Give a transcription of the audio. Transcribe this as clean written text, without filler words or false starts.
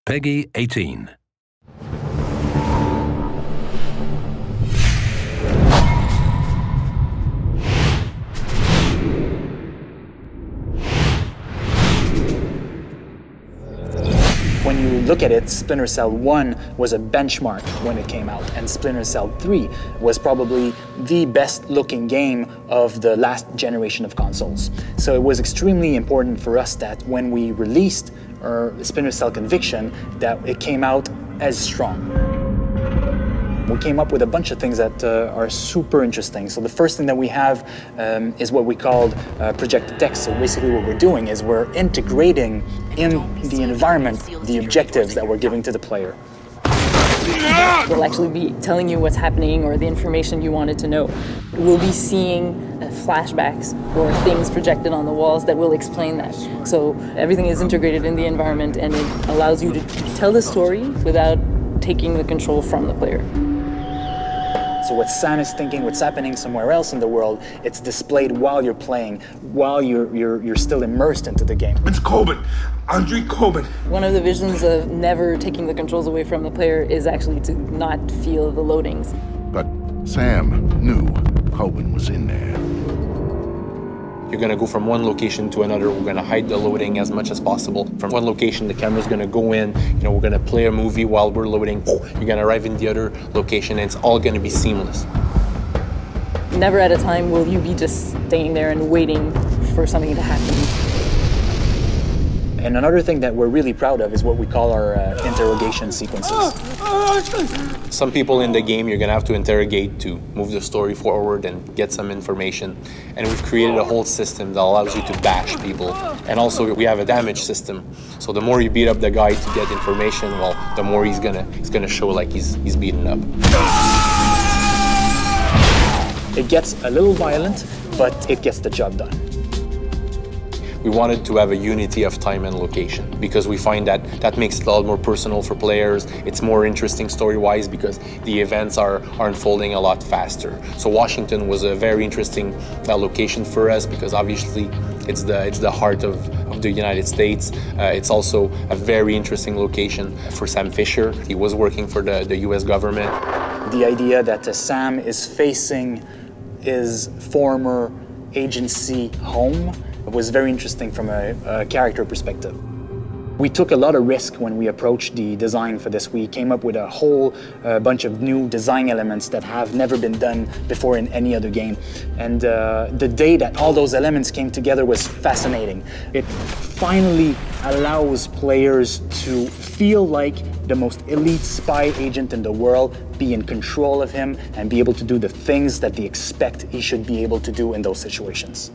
Peggy 18. When you look at it, Splinter Cell 1 was a benchmark when it came out, and Splinter Cell 3 was probably the best looking game of the last generation of consoles. So it was extremely important for us that when we released our Splinter Cell Conviction, that it came out as strong. We came up with a bunch of things that are super interesting. So the first thing that we have is what we called projected text. So basically what we're doing is we're integrating in the environment the objectives that we're giving to the player. We'll actually be telling you what's happening or the information you wanted to know. We'll be seeing flashbacks or things projected on the walls that will explain that. So everything is integrated in the environment, and it allows you to tell the story without taking the control from the player. So what Sam is thinking, what's happening somewhere else in the world, it's displayed while you're playing, while you're still immersed into the game. It's Coben, Andre Coben. One of the visions of never taking the controls away from the player is actually to not feel the loadings. But Sam knew Coben was in there. You're going to go from one location to another. We're going to hide the loading as much as possible. From one location, the camera's going to go in. We're going to play a movie while we're loading. You're going to arrive in the other location, and it's all going to be seamless. Never at a time will you be just staying there and waiting for something to happen. And another thing that we're really proud of is what we call our interrogation sequences. Some people in the game you're going to have to interrogate to move the story forward and get some information. And we've created a whole system that allows you to bash people. And also we have a damage system. So the more you beat up the guy to get information, well, the more he's gonna show like he's beaten up. It gets a little violent, but it gets the job done. We wanted to have a unity of time and location because we find that makes it a lot more personal for players. It's more interesting story-wise because the events are unfolding a lot faster. So Washington was a very interesting location for us because obviously it's the heart of the United States. It's also a very interesting location for Sam Fisher. He was working for the US government. The idea that Sam is facing his former agency home was very interesting from a character perspective. We took a lot of risk when we approached the design for this. We came up with a whole bunch of new design elements that have never been done before in any other game. And the day that all those elements came together was fascinating. It finally allows players to feel like the most elite spy agent in the world, be in control of him, and be able to do the things that they expect he should be able to do in those situations.